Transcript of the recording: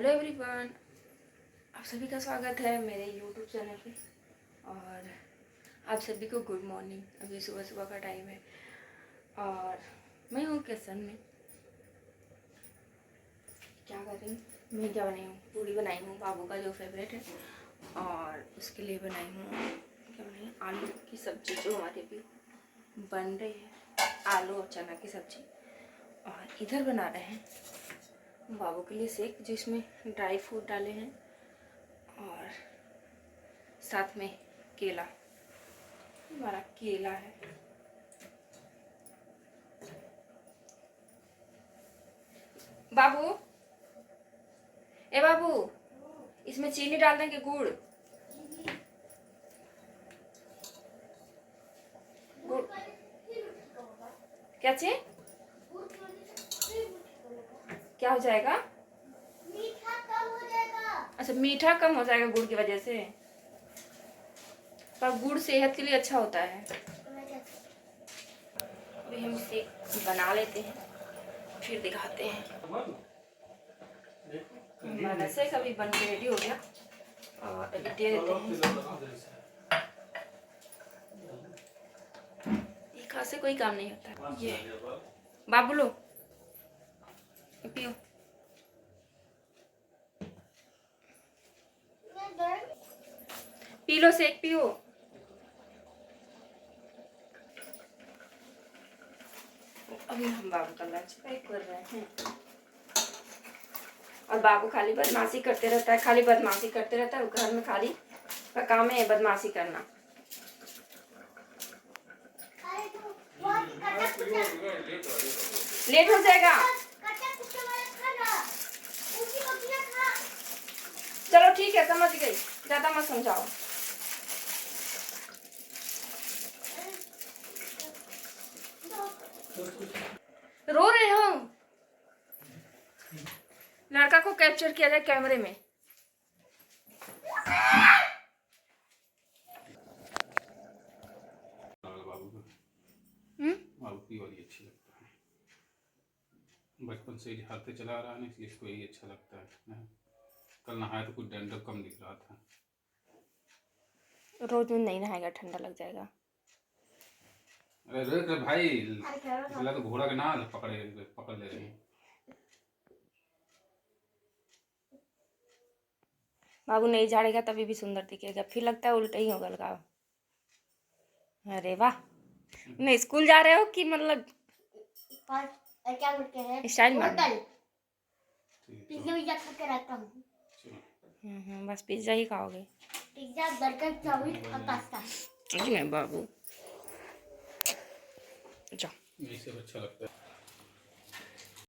Hello everyone, आप सभी का स्वागत है मेरे यूट्यूब चैनल पे। और आप सभी को गुड मॉर्निंग। अभी सुबह सुबह का टाइम है और मैं हूँ किचन में। क्या कर रही हूँ मैं, क्या बनाई हूँ, पूरी बनाई हूँ बाबू का जो फेवरेट है, और उसके लिए बनाई हूँ क्या बनाई, आलू की सब्ज़ी जो हमारे भी बन रही है, आलू और चना की सब्ज़ी। और इधर बना रहे हैं बाबू के लिए शेक जिसमें ड्राई फ्रूट डाले हैं और साथ में केला, हमारा केला है। बाबू, ए बाबू, इसमें चीनी डाल देंगे, गुड़ गुड़ क्या चीज, क्या हो जाएगा? मीठा कम हो जाएगा। अच्छा, मीठा कम हो जाएगा गुड़ की वजह से, पर गुड़ सेहत के लिए अच्छा होता है। अभी हम शेक बना लेते हैं फिर दिखाते हैं। हमारा शेक अभी बन के रेडी हो गया और अभी दे देते हैं। ये खा से कोई काम नहीं होता। ये बाबू लो, पियो। पी लो, शेक पियो। अभी हम बाबू का लंच पैक कर रहे हैं और बाबू खाली बदमाशी करते रहता है, खाली बदमाशी करते रहता है। घर में खाली का काम है बदमाशी करना। लेट हो जाएगा। चलो ठीक है, समझ गई, ज्यादा मत समझाओ। रो रहे हो? लड़का को कैप्चर किया जाए कैमरे में। बाबू की वाली अच्छी लगता है, बचपन से हाथ चला रहा है इसलिए इसको यही अच्छा लगता है। कल नहाया तो कुछ डंडक कम दिख रहा था। रोज में नहीं नहाएगा, ठंडा लग जाएगा। अरे रे भाई, इसलिए तो घोड़ा के ना पकड़ ले रहे हैं। बाबू नहीं झाड़ेगा तभी भी सुंदर दिखेगा, फिर लगता है उल्टा ही होगा लगाओ। अरे वाह, नहीं स्कूल जा रहे हो कि मतलब क्या बोलते हैं, स्टाइल मारना? पिज्जा खा के रहता हूँ। बस पिज्जा ही खाओगे? पिज्जा, बर्गर, चाउमीन और पास्ता। नहीं बाबू, जाओ। ये सब अच्छा लगता है।